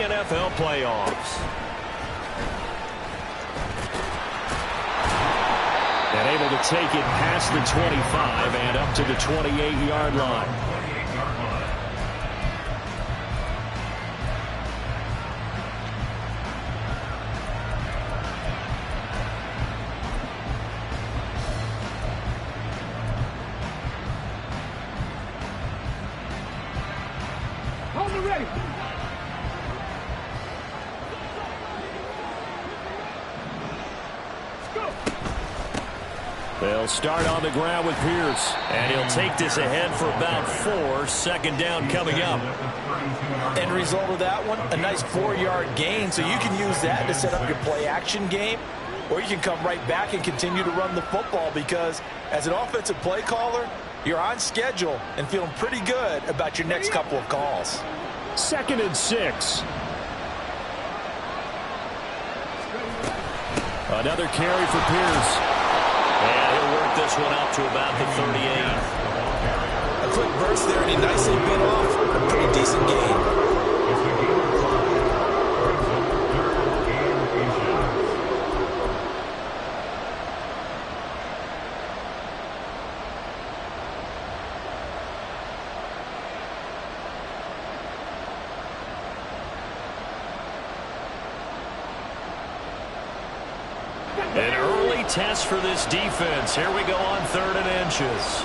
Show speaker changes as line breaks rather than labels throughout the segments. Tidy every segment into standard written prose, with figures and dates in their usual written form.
NFL playoffs. And able to take it past the 25 and up to the 28-yard line. They'll start on the ground with Pierce. And he'll take this ahead for about 4. Second down coming up.
End result of that one, a nice 4-yard gain. So you can use that to set up your play-action game. Or you can come right back and continue to run the football, because as an offensive play caller, you're on schedule and feeling pretty good about your next couple of calls.
2nd and 6. Another carry for Pierce. And he'll work this one out to about the 38.
A quick burst there, and he nicely bit off a pretty decent gain.
An early test for this defense. Here we go on 3rd and inches.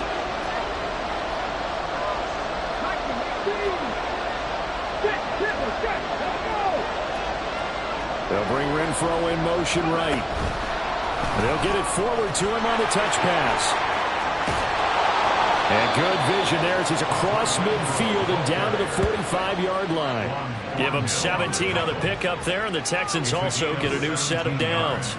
They'll bring Renfrow in motion right. They'll get it forward to him on the touch pass. And good vision there as he's across midfield and down to the 45-yard line. Give them 17 on the pickup there, and the Texans also get a new set of downs.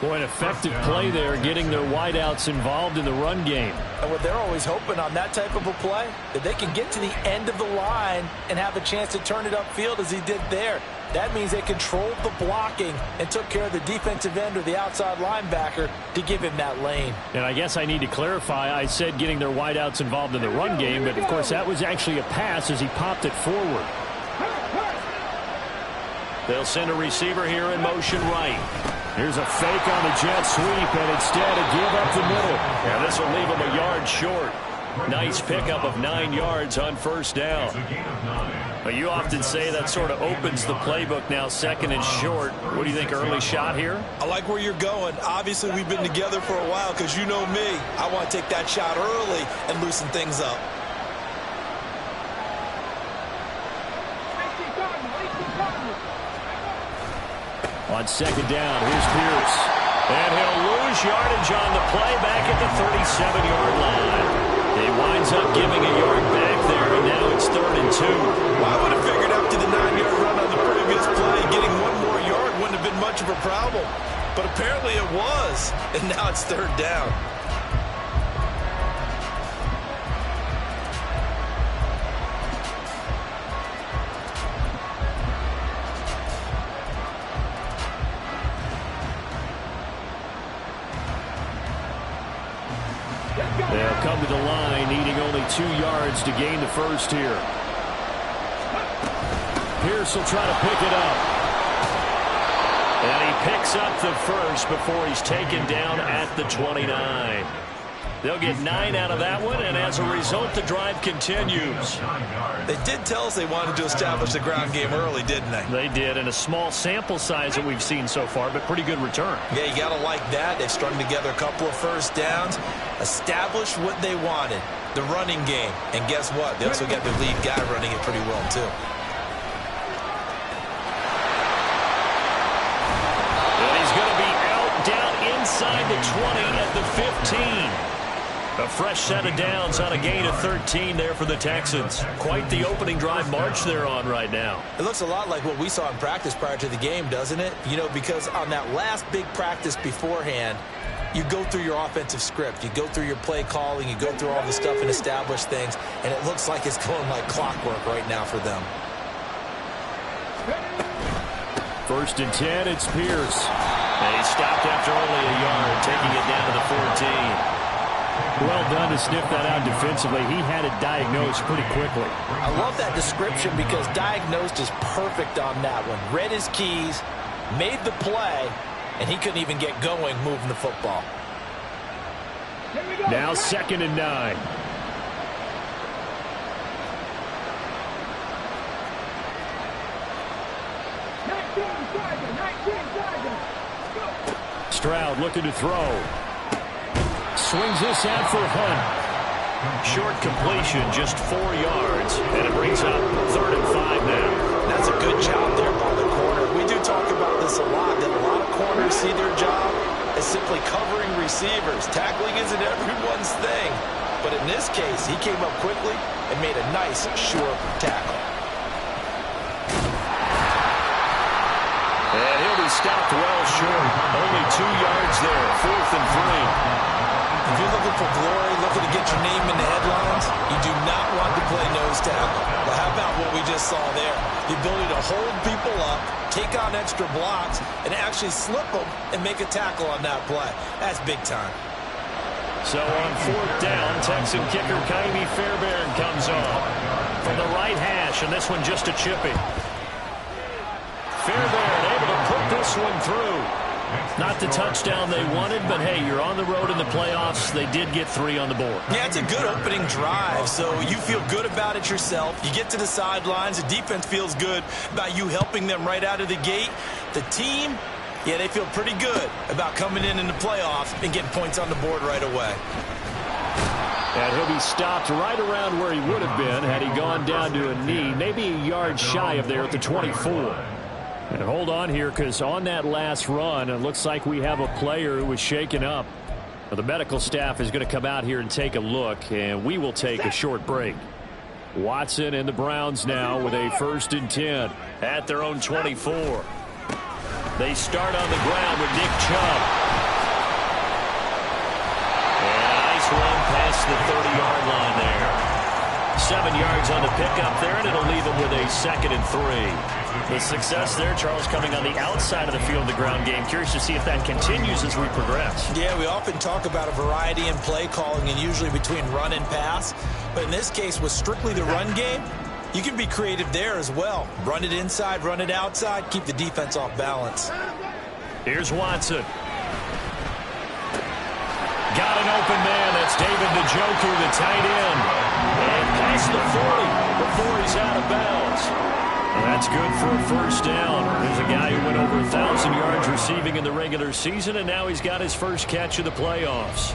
Boy, an effective play there, getting their wideouts involved in the run game.
And what they're always hoping on that type of a play, that they can get to the end of the line and have a chance to turn it upfield as he did there. That means they controlled the blocking and took care of the defensive end or the outside linebacker to give him that lane.
And I guess I need to clarify, I said getting their wideouts involved in the run game, but of course that was actually a pass as he popped it forward. They'll send a receiver here in motion right. Here's a fake on the jet sweep, and instead a give up the middle. And this will leave him a yard short. Nice pickup of 9 yards on 1st down. But you often say that sort of opens the playbook now, 2nd and short. What do you think, early shot here?
I like where you're going. Obviously, we've been together for a while, because you know me. I want to take that shot early and loosen things up.
On 2nd down, here's Pierce. And he'll lose yardage on the play back at the 37-yard line. He winds up giving a yard back there, and now it's 3rd and 2.
Well, I would have figured after the 9-yard run on the previous play, getting 1 more yard wouldn't have been much of a problem. But apparently it was, and now it's 3rd down.
They'll come to the line, needing only 2 yards to gain the first here. Pierce will try to pick it up. And he picks up the first before he's taken down at the 29. They'll get 9 out of that one, and as a result, the drive continues.
They did tell us they wanted to establish the ground game early, didn't they?
They did, and a small sample size that we've seen so far, but pretty good return.
Yeah, you got to like that. They've strung together a couple of 1st downs, established what they wanted, the running game. And guess what? They also got their lead guy running it pretty well, too.
And he's going to be out down inside the 20 at the 15. A fresh set of downs on a gain of 13 there for the Texans. Quite the opening drive march they're on right now.
It looks a lot like what we saw in practice prior to the game, doesn't it? You know, because on that last big practice beforehand, you go through your offensive script. You go through your play calling. You go through all the stuff and establish things. And it looks like it's going like clockwork right now for them.
1st and 10, it's Pierce. And he stopped after only a yard, taking it down to the 14. Well done to sniff that out defensively. He had it diagnosed pretty quickly.
I love that description because diagnosed is perfect on that one. Read his keys, made the play, and he couldn't even get going moving the football.
Now 2nd and 9. Stroud looking to throw. Swings this out for Hunt. Short completion, just 4 yards, and it brings up 3rd and 5 now.
That's a good job there by the corner. We do talk about this a lot, that a lot of corners see their job as simply covering receivers. Tackling isn't everyone's thing. But in this case, he came up quickly and made a nice, short tackle.
And he'll be stopped well short. Only 2 yards there, 4th and 3.
If you're looking for glory, looking to get your name in the headlines, you do not want to play nose tackle. But how about what we just saw there? The ability to hold people up, take on extra blocks, and actually slip them and make a tackle on that play. That's big time.
So on 4th down, Texan kicker Ka'imi Fairbairn comes on from the right hash, and this one just a chipping. Fairbairn able to put this one through. Not the touchdown they wanted, but hey, you're on the road in the playoffs. They did get 3 on the board.
Yeah, it's a good opening drive, so you feel good about it yourself. You get to the sidelines, the defense feels good about you helping them right out of the gate. The team, yeah, they feel pretty good about coming in the playoffs and getting points on the board right away.
And he'll be stopped right around where he would have been had he gone down to a knee, maybe a yard shy of there at the 24. And hold on here, because on that last run, it looks like we have a player who was shaken up. Well, the medical staff is going to come out here and take a look, and we will take a short break. Watson and the Browns now with a 1st and 10 at their own 24. They start on the ground with Nick Chubb. And a nice run past the 30-yard line there. 7 yards on the pickup there, and it'll leave them with a 2nd and 3. The success there, Charles, coming on the outside of the field of the ground game. Curious to see if that continues as we progress.
Yeah, we often talk about a variety in play calling and usually between run and pass. But in this case, with strictly the run game, you can be creative there as well. Run it inside, run it outside, keep the defense off balance.
Here's Watson. Got an open man. That's David Njoku, the tight end. And past the 40 before he's out of bounds. And that's good for a 1st down. There's a guy who went over 1,000 yards receiving in the regular season, and now he's got his first catch of the playoffs.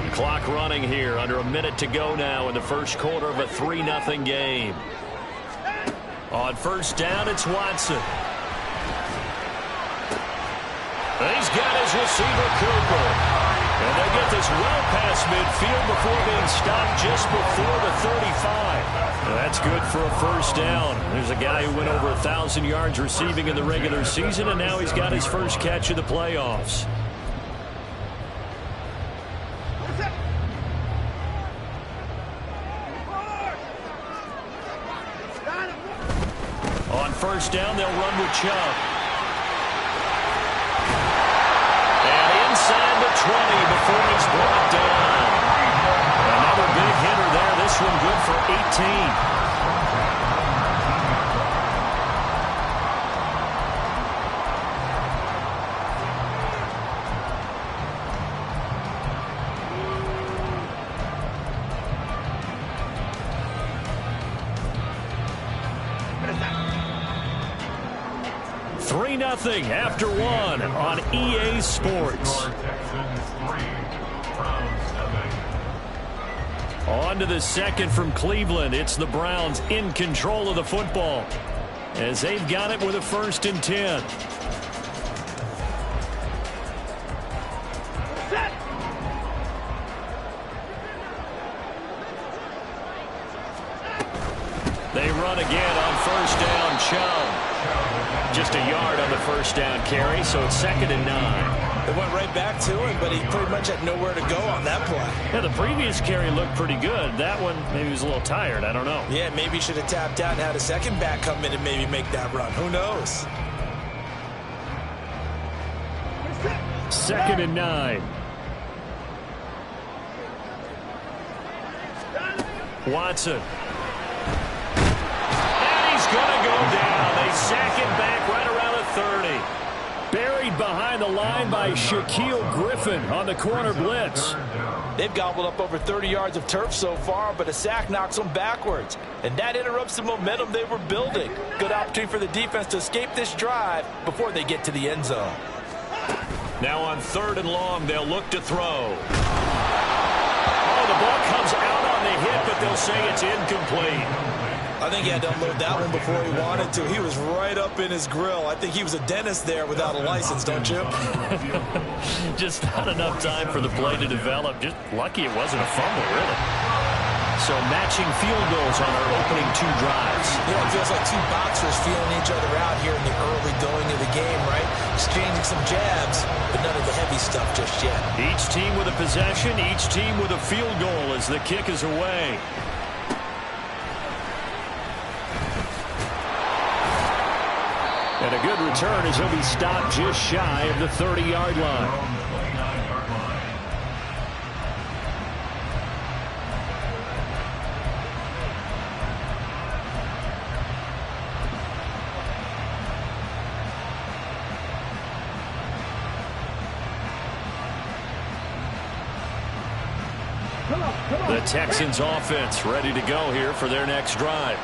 The clock running here, under a minute to go now in the first quarter of a 3-0 game. On 1st down, it's Watson. He's got his receiver, Cooper. And they get this well past midfield before being stopped just before the 35. That's good for a 1st down. There's a guy who went over 1,000 yards receiving in the regular season, and now he's got his first catch of the playoffs. On 1st down, they'll run with Chubb. Inside the 20 before he's brought down. Another big hitter there. This one good for 18. Nothing after 1 on EA Sports. On to the 2nd from Cleveland. It's the Browns in control of the football as they've got it with a 1st and 10. They run again on 1st down. Chubb. Just a yard on the 1st down carry, so it's 2nd and 9.
It went right back to him, but he pretty much had nowhere to go on that play.
Yeah, the previous carry looked pretty good. That one, maybe he was a little tired. I don't know.
Yeah, maybe he should have tapped out and had a second back come in and maybe make that run. Who knows?
2nd and 9. Watson. And he's going to go down. They sack him back right around the 30. Buried behind the line by Shaquille Griffin on the corner blitz.
They've gobbled up over 30 yards of turf so far, but a sack knocks them backwards. And that interrupts the momentum they were building. Good opportunity for the defense to escape this drive before they get to the end zone.
Now on 3rd and long, they'll look to throw. Oh, the ball comes out on the hit, but they'll say it's incomplete.
I think he had to unload that one before he wanted to. He was right up in his grill. I think he was a dentist there without a license, don't you?
Just not enough time for the play to develop. Just lucky it wasn't a fumble, really. So matching field goals on our opening 2 drives.
You know, it feels like 2 boxers feeling each other out here in the early going of the game, right? Exchanging some jabs, but none of the heavy stuff just yet.
Each team with a possession, each team with a field goal as the kick is away. And a good return as he'll be stopped just shy of the 30-yard line. The Texans offense ready to go here for their next drive.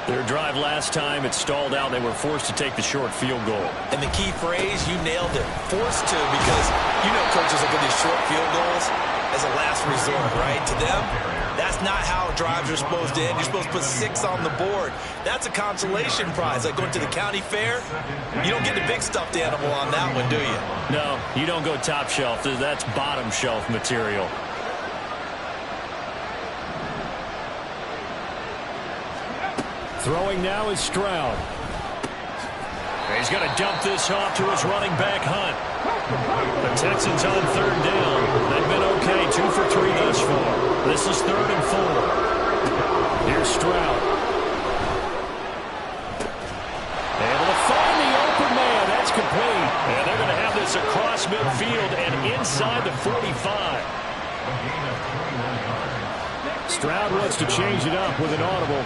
Their drive last time, it stalled out. They were forced to take the short field goal.
And the key phrase, you nailed it, forced to, because you know coaches look at these short field goals as a last resort, right? To them, that's not how drives are supposed to end. You're supposed to put 6 on the board. That's a consolation prize. Like going to the county fair, you don't get the big stuffed animal on that one, do you?
No, you don't go top shelf. That's bottom shelf material. Throwing now is Stroud. He's going to dump this off to his running back, Hunt. The Texans on 3rd down. They've been okay, 2 for 3 thus far. This is 3rd and 4. Here's Stroud. Able to find the open man. That's complete. And they're going to have this across midfield and inside the 45. Stroud wants to change it up with an audible.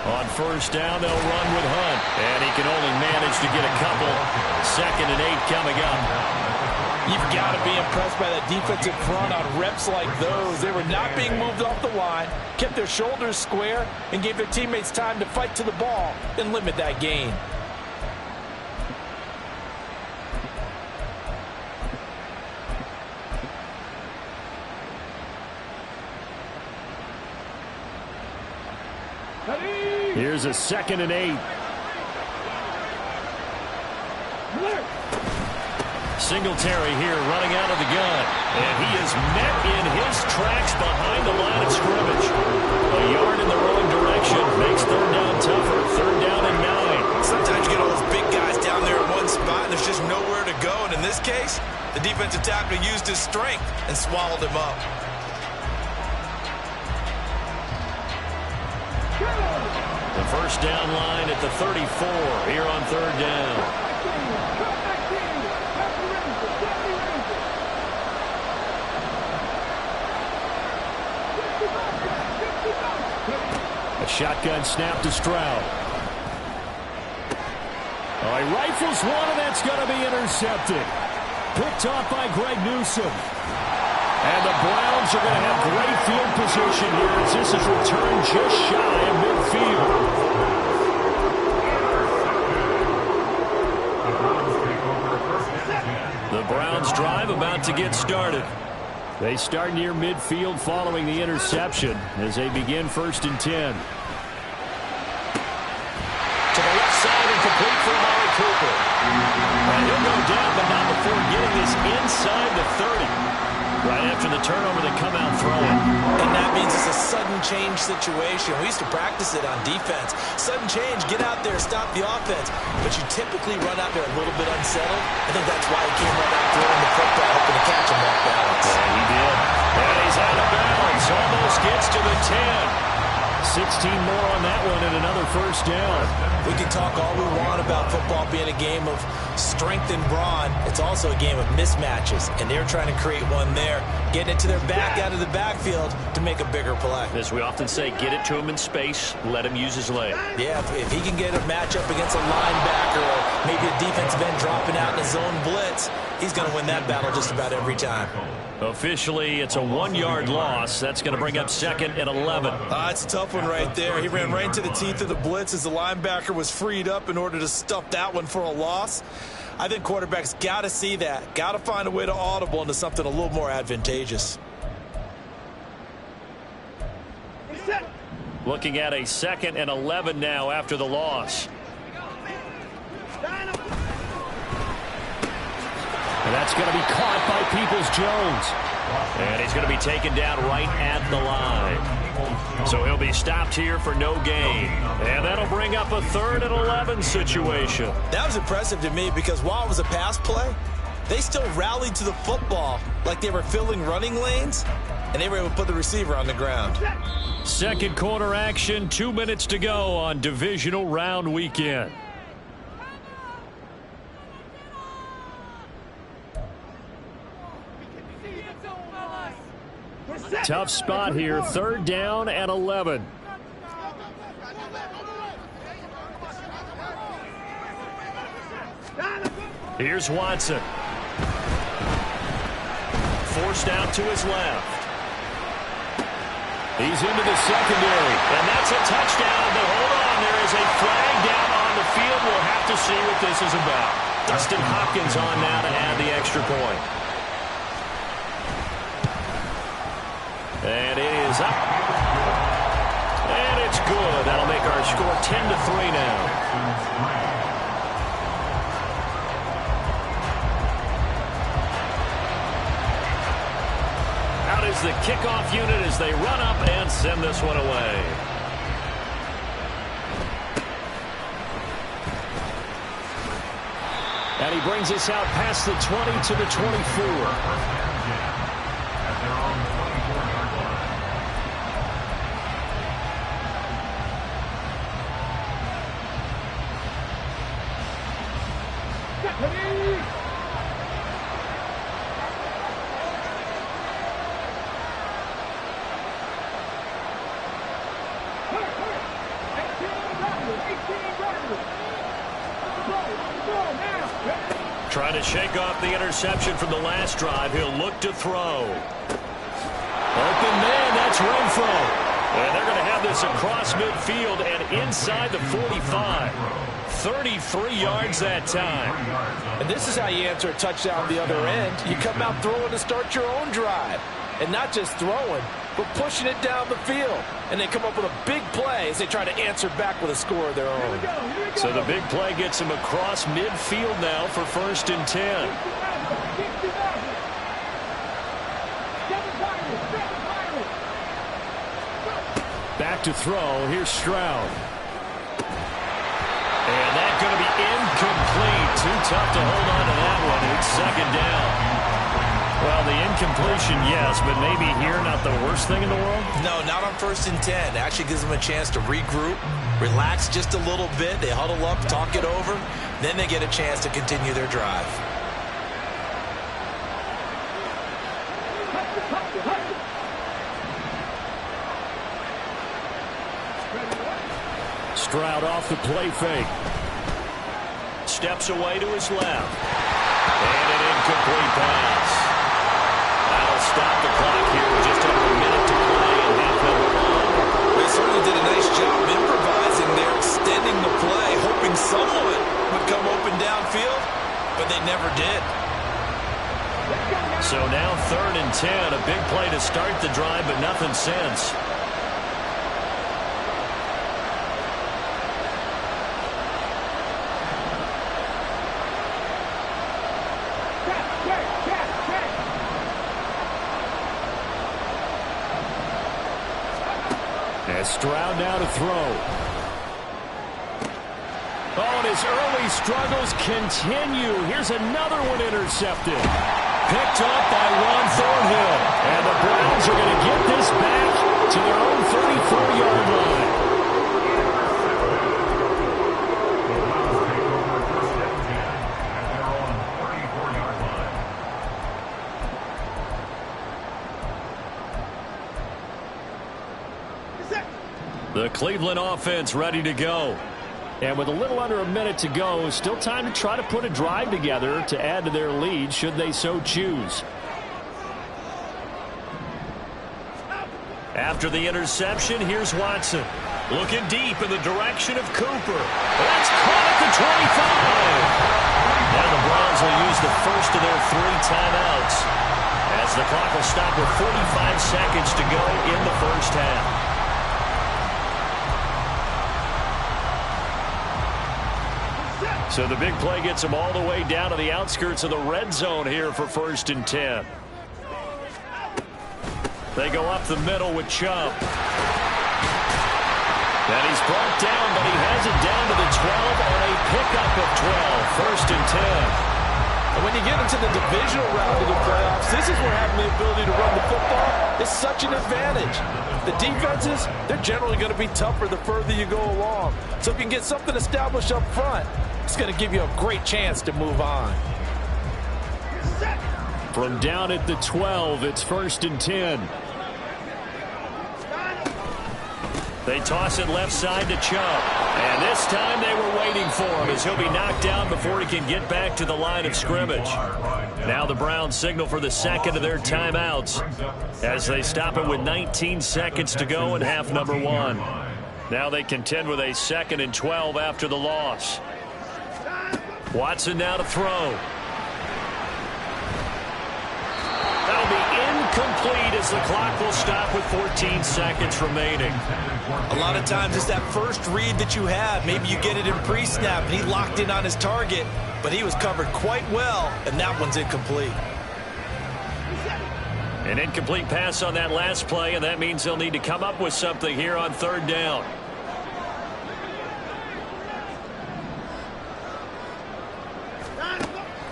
On 1st down, they'll run with Hunt. And he can only manage to get a couple. 2nd and 8 coming up.
You've got to be impressed by that defensive front on reps like those. They were not being moved off the line, kept their shoulders square, and gave their teammates time to fight to the ball and limit that gain.
Here's a 2nd and 8. Singletary here running out of the gun. And he is met in his tracks behind the line of scrimmage. A yard in the wrong direction makes 3rd down tougher. 3rd down and 9.
Sometimes you get all those big guys down there in one spot and there's just nowhere to go. And in this case, the defensive tackle used his strength and swallowed him up.
The 1st down line at the 34 here on 3rd down. A shotgun snap to Stroud. Oh, he rifles one, and that's going to be intercepted. Picked off by Greg Newsome. And the Browns are going to have great field position here as this is returned just shy of midfield. The Browns drive about to get started. They start near midfield following the interception as they begin 1st and 10. To the left side and complete for Amari Cooper. And he'll go down, but not before getting this inside the 30. Right after the turnover, they come out throwing.
And that means it's a sudden change situation. We used to practice it on defense. Sudden change, get out there, stop the offense. But you typically run out there a little bit unsettled. I think that's why he came right out throwing the football, hoping to catch him off balance.
Yeah, he did. And he's out of bounds. Almost gets to the 10. 16 more on that one and another first down.
We can talk all we want about football being a game of strength and brawn. It's also a game of mismatches, and they're trying to create one there, getting it to their back out of the backfield to make a bigger play.
As we often say, get it to him in space, let him use his leg.
Yeah, if he can get a matchup against a linebacker or maybe a defensive end dropping out in a zone blitz, he's going to win that battle just about every time.
Officially, it's a 1-yard loss. That's going to bring up 2nd and 11.
It's a tough one right there. He ran right into the teeth of the blitz as the linebacker was freed up in order to stuff that one for a loss. I think quarterbacks got to see that. Got to find a way to audible into something a little more advantageous.
Looking at a 2nd and 11 now after the loss. And that's going to be caught by Peoples-Jones. And he's going to be taken down right at the line. So he'll be stopped here for no gain. And that'll bring up a 3rd and 11 situation.
That was impressive to me because while it was a pass play, they still rallied to the football like they were filling running lanes, and they were able to put the receiver on the ground.
Second quarter action, 2 minutes to go on divisional round weekend. Tough spot here, 3rd down and 11. Here's Watson. Forced out to his left. He's into the secondary, and that's a touchdown, but hold on, there is a flag down on the field. We'll have to see what this is about. Dustin Hopkins on now to add the extra point. And it is up. And it's good. That'll make our score 10-3 now. Out is the kickoff unit as they run up and send this one away. And he brings us out past the 20 to the 24. Trying to shake off the interception from the last drive. He'll look to throw. Open man, that's Renfro. And they're going to have this across midfield and inside the 45. 33 yards that time.
And this is how you answer a touchdown the other end. You come out throwing to start your own drive. And not just throwing, but pushing it down the field. And they come up with a big play as they try to answer back with a score of their own.
So the big play gets him across midfield now for 1st and 10. Back to throw. Here's Stroud. And that's going to be incomplete. Too tough to hold on to that one. It's 2nd down. Well, the incompletion, yes, but maybe here not the worst thing in the world?
No, not on 1st and 10. Actually gives them a chance to regroup, relax just a little bit. They huddle up, talk it over. Then they get a chance to continue their drive.
Stroud off the play fake. Steps away to his left. And an incomplete pass. That'll stop the clock here with just over a minute to play in half number 1.
They certainly did a nice job improvising there, extending the play, hoping someone would come open downfield, but they never did.
So now 3rd and 10, a big play to start the drive, but nothing since. Stroud now to throw. Oh, and his early struggles continue. Here's another one intercepted. Picked up by Ron Thornhill. And the Browns are going to get this back to their own 34-yard line. The Cleveland offense ready to go. And with a little under a minute to go, still time to try to put a drive together to add to their lead should they so choose. After the interception, here's Watson. Looking deep in the direction of Cooper. That's caught at the 25. Now the Browns will use the first of their 3 timeouts, as the clock will stop with 45 seconds to go in the first half. So the big play gets them all the way down to the outskirts of the red zone here for 1st and 10. They go up the middle with Chubb. And he's brought down, but he has it down to the 12 on a pickup of 12. 1st and 10.
And when you get into the divisional round of the playoffs, this is where having the ability to run the football is such an advantage. The defenses, they're generally going to be tougher the further you go along. So if you can get something established up front, it's going to give you a great chance to move on.
From down at the 12, it's 1st and 10. They toss it left side to Chubb. And this time they were waiting for him, as he'll be knocked down before he can get back to the line of scrimmage. Now the Browns signal for the second of their timeouts, as they stop it with 19 seconds to go in half number 1. Now they contend with a 2nd and 12 after the loss. Watson now to throw. That'll be incomplete, as the clock will stop with 14 seconds remaining.
A lot of times it's that first read that you have. Maybe you get it in pre-snap, and he locked in on his target, but he was covered quite well, and that one's incomplete.
An incomplete pass on that last play, and that means they'll need to come up with something here on 3rd down.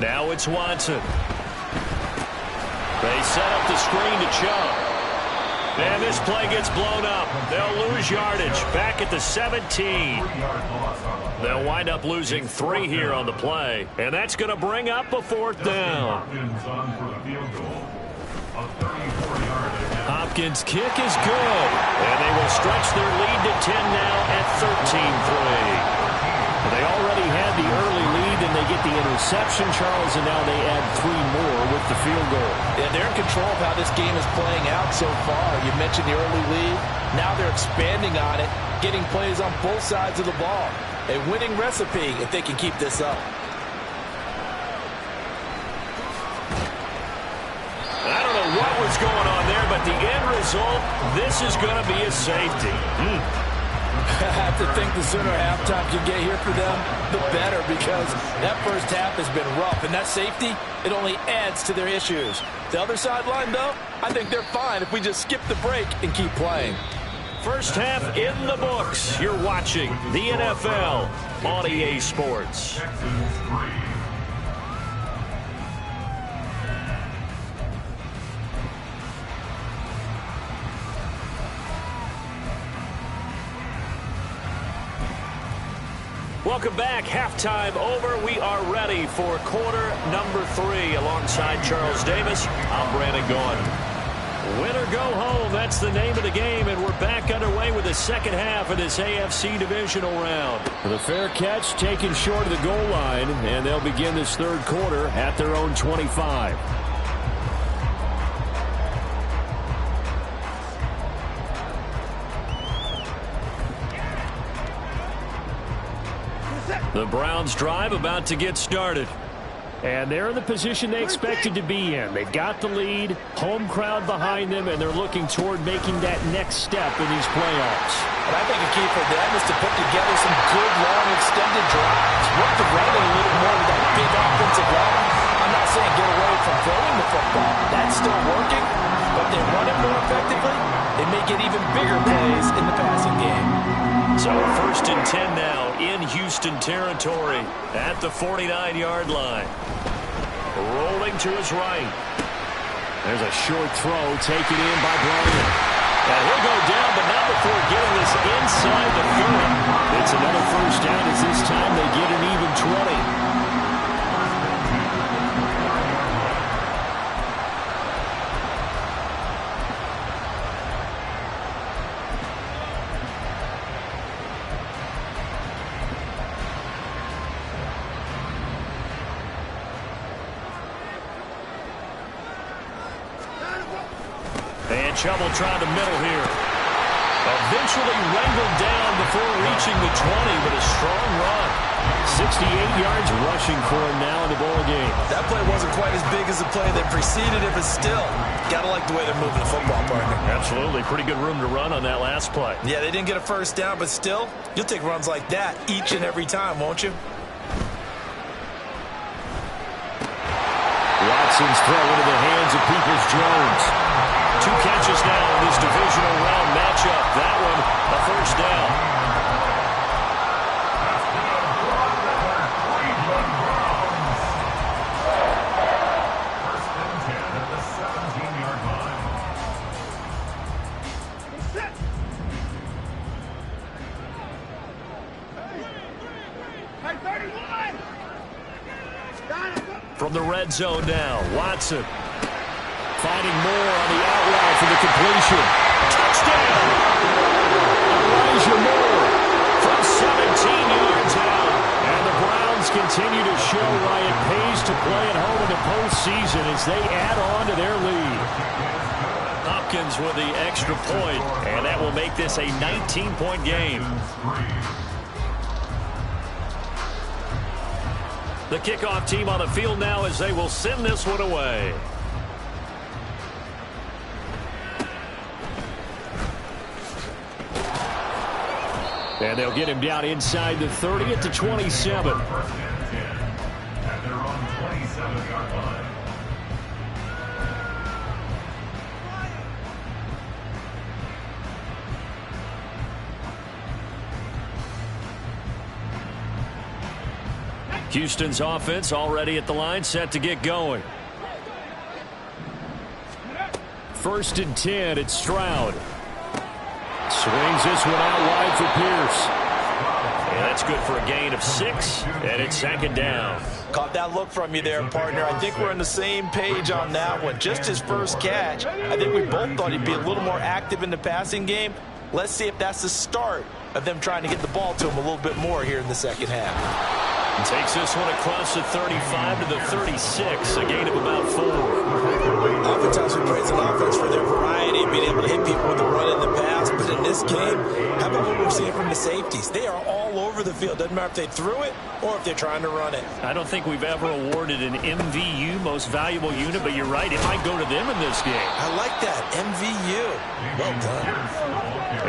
Now it's Watson. They set up the screen to Chubb. And this play gets blown up. They'll lose yardage back at the 17. They'll wind up losing 3 here on the play. And that's going to bring up a 4th down. Hopkins' kick is good. And they will stretch their lead to 10 now at 13-3. They already had the early lead, and they get the interception, Charles, and now they add 3 more with the field goal.
Yeah, they're in control of how this game is playing out so far. You mentioned the early lead. Now they're expanding on it, getting plays on both sides of the ball. A winning recipe if they can keep this up.
I don't know what was going on there, but the end result, this is going to be a safety.
I have to think the sooner halftime can get here for them, the better, because that first half has been rough, and that safety, it only adds to their issues. The other sideline, though, I think they're fine if we just skip the break and keep playing.
First half in the books. You're watching the NFL on EA Sports. Welcome back. Halftime over. We are ready for quarter number 3. Alongside Charles Davis, I'm Brandon Gaudin. Win or go home, that's the name of the game, and we're back underway with the second half of this AFC divisional round. The fair catch taken short of the goal line, and they'll begin this 3rd quarter at their own 25. The Browns drive about to get started. And they're in the position they expected to be in. They've got the lead, home crowd behind them, and they're looking toward making that next step in these playoffs.
And I think the key for them is to put together some good, long, extended drives. Work the running a little more with that big offensive line. I'm not saying get away from throwing the football. That's still working. But they run it more effectively, they may get even bigger plays in the passing game.
So 1st and 10 now in Houston territory at the 49-yard line. Rolling to his right. There's a short throw taken in by Bryant. And he'll go down, but not before getting this inside the 30. It's another first down, as this time they get an even 20. having trouble trying the middle here. Eventually wrangled down before reaching the 20 with a strong run. 68 yards rushing for him now in the ball game.
That play wasn't quite as big as the play that preceded it, but still, gotta like the way they're moving the football, partner.
Absolutely. Pretty good room to run on that last play.
Yeah, they didn't get a first down, but still, you'll take runs like that each and every time, won't you?
Watson's throw into the hands of Peoples-Jones. 2 catches now in this divisional round matchup. That one, a first down. From the red zone now, Watson finding Moore on the out route for the completion. Touchdown! Elijah Moore from 17 yards out. And the Browns continue to show why it pays to play at home in the postseason as they add on to their lead. Hopkins with the extra point, and that will make this a 19-point game. The kickoff team on the field now as they will send this one away. And they'll get him down inside the 30 at the 27. And they're on 27-yard line. Houston's offense already at the line, set to get going. 1st and 10, it's Stroud. Swings this one out wide for Pierce. And that's good for a gain of 6, and it's 2nd down.
Caught that look from you there, partner. I think we're on the same page on that one. Just his first catch. I think we both thought he'd be a little more active in the passing game. Let's see if that's the start of them trying to get the ball to him a little bit more here in the second half.
And takes this one across the 35 to the 36, a gain of about 4.
Oftentimes we praise an offense for their variety, being able to hit people with the run and the pass. But in this game, how about what we're seeing from the safeties? They are all over the field. Doesn't matter if they threw it or if they're trying to run it.
I don't think we've ever awarded an MVU, most valuable unit, but you're right, it might go to them in this game.
I like that, MVU. Well done.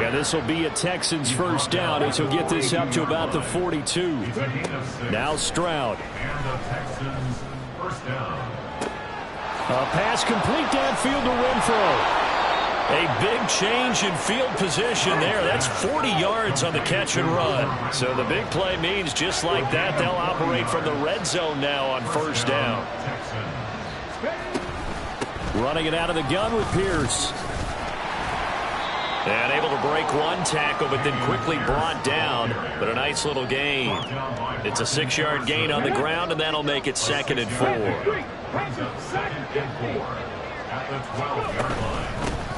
Yeah, this will be a Texans first down as he'll get this up to about the 42. Now Stroud. A pass complete downfield to Renfro. A big change in field position there. That's 40 yards on the catch and run. So the big play means just like that, they'll operate from the red zone now on first down. Running it out of the gun with Pierce. And able to break one tackle, but then quickly brought down. But a nice little gain. It's a 6-yard gain on the ground, and that'll make it 2nd and 4.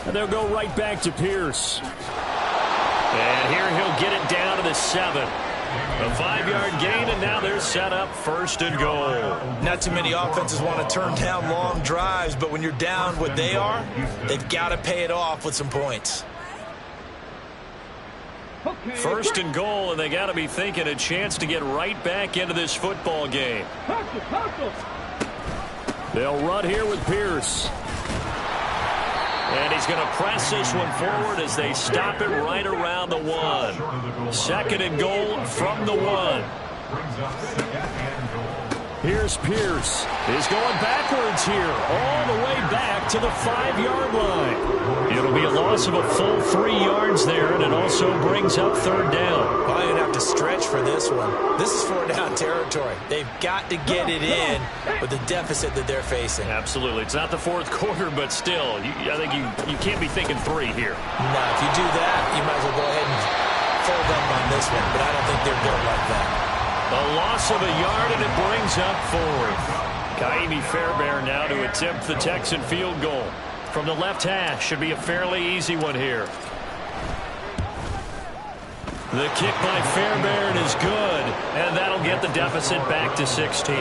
And they'll go right back to Pierce. And here he'll get it down to the 7. A 5-yard gain, and now they're set up 1st and goal.
Not too many offenses want to turn down long drives, but when you're down what they are, they've got to pay it off with some points.
1st and goal, and they got to be thinking a chance to get right back into this football game. They'll run here with Pierce. And he's going to press this one forward as they stop it right around the 1. 2nd and goal from the 1. Here's Pierce. He's going backwards here, all the way back to the 5-yard line. It'll be a loss of a full 3 yards there, and it also brings up 3rd down.
Well, you're going to have to stretch for this one. This is 4-down territory. They've got to get it in with the deficit that they're facing.
Absolutely. It's not the 4th quarter, but still, I think you can't be thinking 3 here.
No, if you do that, you might as well go ahead and fold up on this one, but I don't think they're built like that.
A loss of a yard, and it brings up 4th. Ka'imi Fairbairn now to attempt the Texan field goal. From the left hash, should be a fairly easy one here. The kick by Fairbairn is good, and that'll get the deficit back to 16.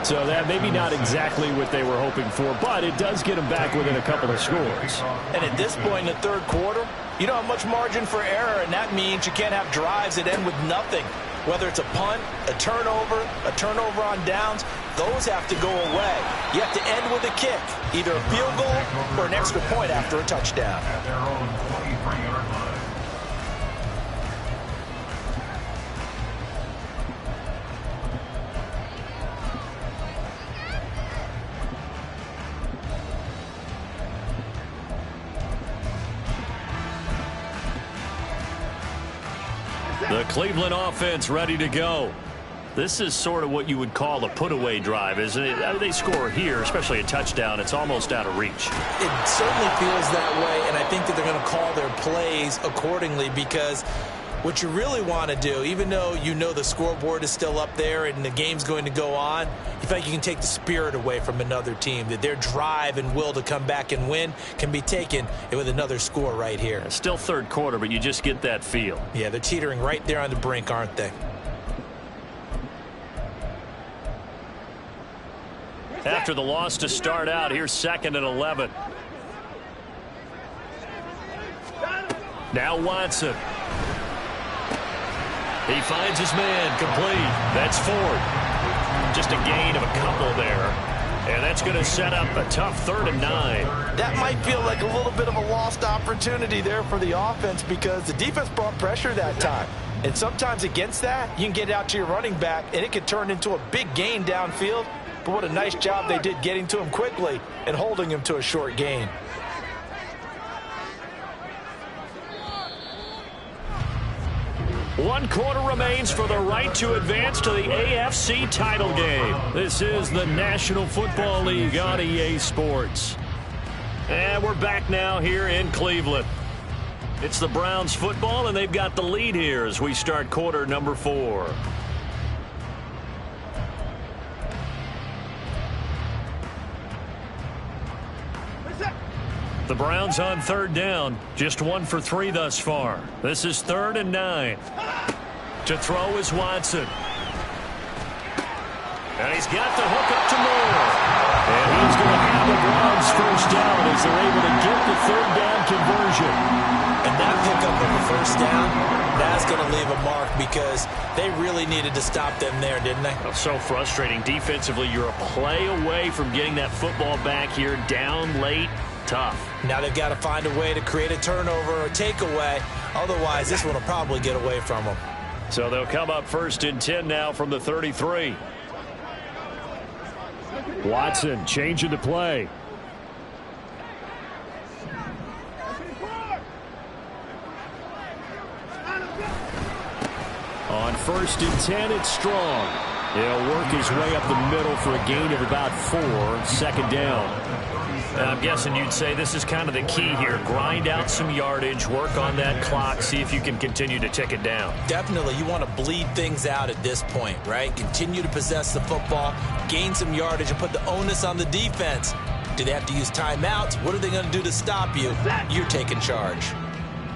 So that maybe not exactly what they were hoping for, but it does get them back within a couple of scores.
And at this point in the third quarter, you don't have much margin for error, and that means you can't have drives that end with nothing. Whether it's a punt, a turnover on downs, those have to go away. You have to end with a kick, either a field goal or an extra point after a touchdown.
The Cleveland offense ready to go. This is sort of what you would call a put-away drive, isn't it? I mean, they score here, especially a touchdown. It's almost out of reach.
It certainly feels that way, and I think that they're going to call their plays accordingly, because what you really want to do, even though you know the scoreboard is still up there and the game's going to go on, you feel like you can take the spirit away from another team, that their drive and will to come back and win can be taken with another score right here.
It's still third quarter, but you just get that feel.
Yeah, they're teetering right there on the brink, aren't they?
After the loss to start out, here's 2nd and 11. Now Watson. He finds his man, complete. That's Ford. Just a gain of a couple there. And that's going to set up a tough 3rd and 9.
That might feel like a little bit of a lost opportunity there for the offense, because the defense brought pressure that time. And sometimes against that, you can get out to your running back, and it could turn into a big gain downfield. But what a nice job they did getting to him quickly and holding him to a short gain.
One quarter remains for the right to advance to the AFC title game. This is the National Football League on EA Sports. And we're back now here in Cleveland. It's the Browns football, and they've got the lead here as we start quarter number 4. The Browns on 3rd down, just 1 for 3 thus far. This is 3rd and 9. To throw is Watson. And he's got the hook up to Moore. And he's going to have the Browns first down as they're able to get the 3rd down conversion.
And that pickup of the first down, that's going to leave a mark, because they really needed to stop them there, didn't they?
Oh, so frustrating. Defensively, you're a play away from getting that football back here, down late. Tough.
Now they've got to find a way to create a turnover or takeaway. Otherwise, this one will probably get away from them.
So they'll come up 1st and 10 now from the 33. Watson changing the play. On 1st and 10, it's Strong. He'll work his way up the middle for a gain of about 4, 2nd down. I'm guessing you'd say this is kind of the key here. Grind out some yardage, work on that clock, see if you can continue to tick it down.
Definitely. You want to bleed things out at this point, right? Continue to possess the football, gain some yardage, and put the onus on the defense. Do they have to use timeouts? What are they going to do to stop you? You're taking charge.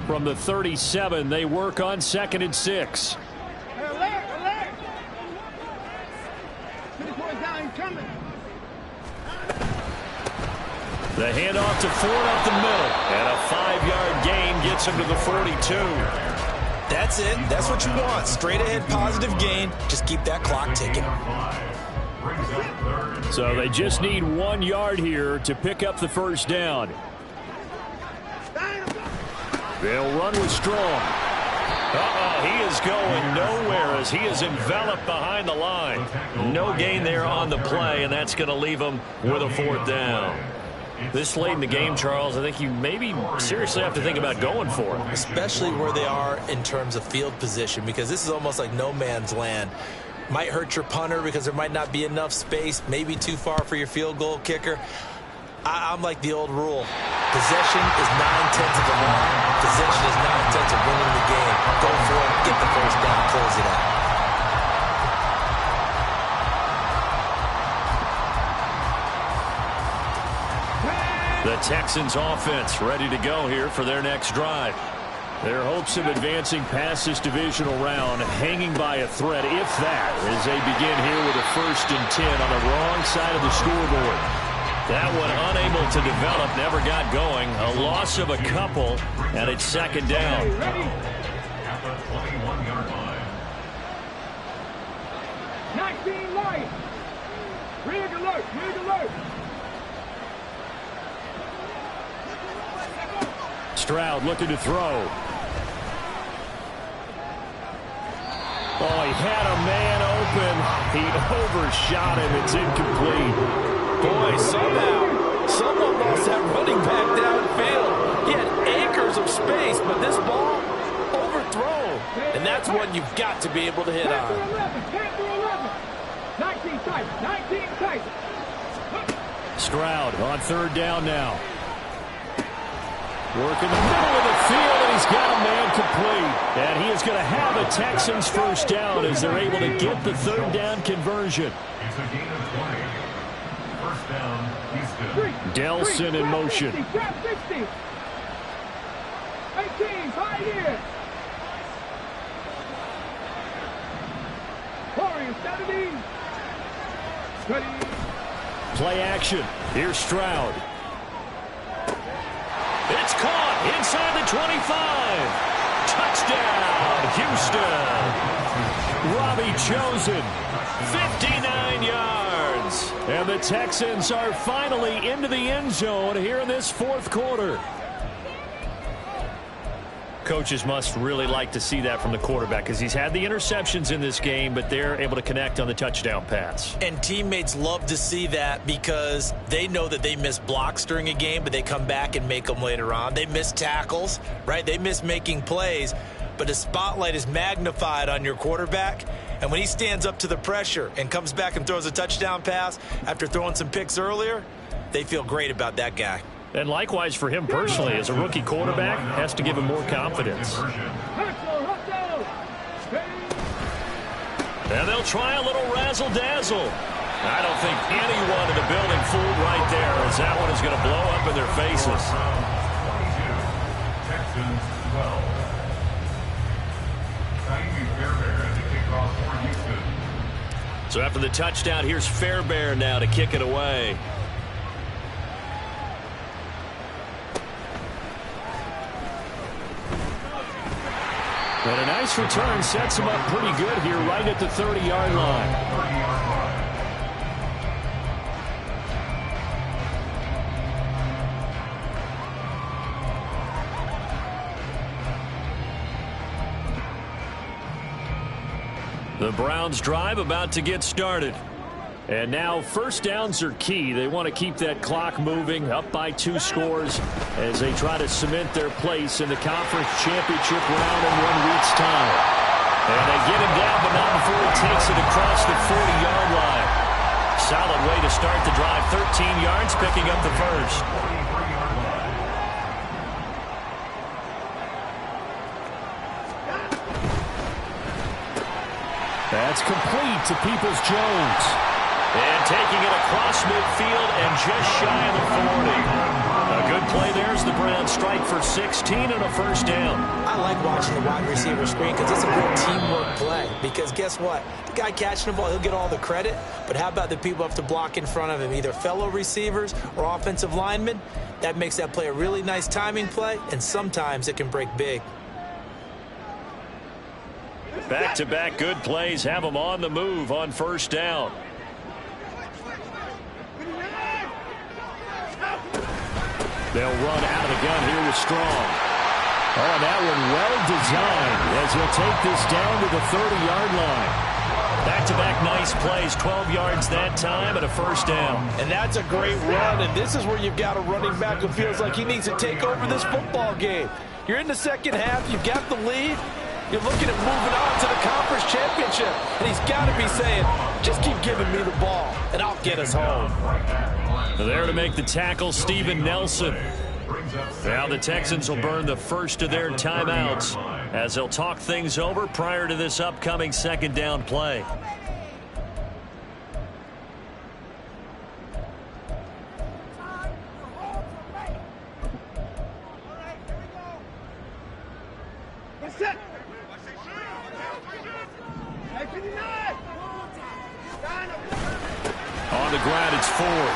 From the 37, they work on 2nd and 6. The handoff to Ford up the middle. And a 5-yard gain gets him to the 42.
That's it. That's what you want. Straight ahead positive gain. Just keep that clock ticking.
So they just need 1 yard here to pick up the first down. They'll run with Strong. He is going nowhere as he is enveloped behind the line. No gain there on the play, and that's going to leave him with a 4th down. This late in the game, Charles, I think you maybe seriously have to think about going for it.
Especially where they are in terms of field position, because this is almost like no man's land. Might hurt your punter because there might not be enough space, maybe too far for your field goal kicker. I'm like the old rule. Possession is 9/10 of the law. Possession is 9/10 of winning the game. Go for it, get the first down, close it out. The
Texans offense ready to go here for their next drive. Their hopes of advancing past this divisional round hanging by a thread, if that, as they begin here with a 1st and 10 on the wrong side of the scoreboard. That one unable to develop, never got going. A loss of a couple, and it's 2nd down.
Ready? 19 light. Rig alert, rig alert.
Stroud looking to throw. Oh, he had a man open. He overshot him. It's incomplete.
Boy, somehow, someone lost that running back downfield. He had acres of space, but this ball overthrown. And that's one you've got to be able to hit on.
10 through 11. 19 tight, 19 tight.
Stroud on 3rd down now. Work in the middle of the field, and he's got a man complete. And he is going to have a Texans 1st down as they're able to get the 3rd down conversion.
It's a gain of 20. 1st down, Houston.
Delson in motion.
60, 18, 5 years. Warriors, 70. Ready.
Play action. Here's Stroud. It's caught inside the 25. Touchdown, Houston. Robbie Chosen, 59 yards. And the Texans are finally into the end zone here in this 4th quarter. Coaches must really like to see that from the quarterback because he's had the interceptions in this game, but they're able to connect on the touchdown pass.
And teammates love to see that because they know that they miss blocks during a game, but they come back and make them later on. They miss tackles, right? They miss making plays, but the spotlight is magnified on your quarterback. And when he stands up to the pressure and comes back and throws a touchdown pass after throwing some picks earlier, they feel great about that guy.
And likewise for him personally, as a rookie quarterback, has to give him more confidence. And they'll try a little razzle-dazzle. I don't think anyone in the building fooled right there, as that one is going to blow up in their faces.
22, Texans 12. Taimi Fairbairn at the kickoff for Houston.
So after the touchdown, here's Fairbairn now to kick it away. And a nice return sets him up pretty good here right at the 30-yard line. The Browns drive about to get started. And now 1st downs are key. They want to keep that clock moving up by 2 scores as they try to cement their place in the conference championship round in 1 week's time. And they get him down, but not before he takes it across the 40-yard line. Solid way to start the drive. 13 yards, picking up the 1st. That's complete to Peoples-Jones. And taking it across midfield and just shy of the 40. A good play there as the Browns strike for 16 and a 1st down.
I like watching the wide receiver screen because it's a real teamwork play. Because guess what? The guy catching the ball, he'll get all the credit. But how about the people who have to block in front of him, either fellow receivers or offensive linemen? That makes that play a really nice timing play, and sometimes it can break big.
Back-to-back good plays have them on the move on 1st down. They'll run out of the gun here with Strong. Oh, that one well designed as he'll take this down to the 30-yard line. Back-to-back nice plays, 12 yards that time and a 1st down.
And that's a great run, and this is where you've got a running back who feels like he needs to take over this football game. You're in the 2nd half, you've got the lead. You're looking at moving on to the conference championship. And he's got to be saying, just keep giving me the ball, and I'll get us home.
There to make the tackle, Steven Nelson. Now the Texans will burn the first of their timeouts as they'll talk things over prior to this upcoming 2nd down play.
Set. Hey, 59.
On the ground, it's Ford.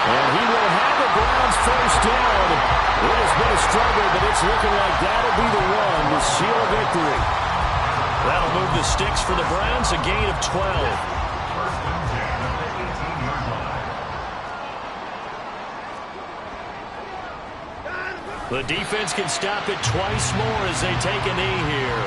And he will have the Browns first down. It has been a struggle, but it's looking like that'll be the one to seal a victory. That'll move the sticks for the Browns, a gain of 12.
First and 10 at the 18-yard line.
The defense can stop it twice more as they take a knee here.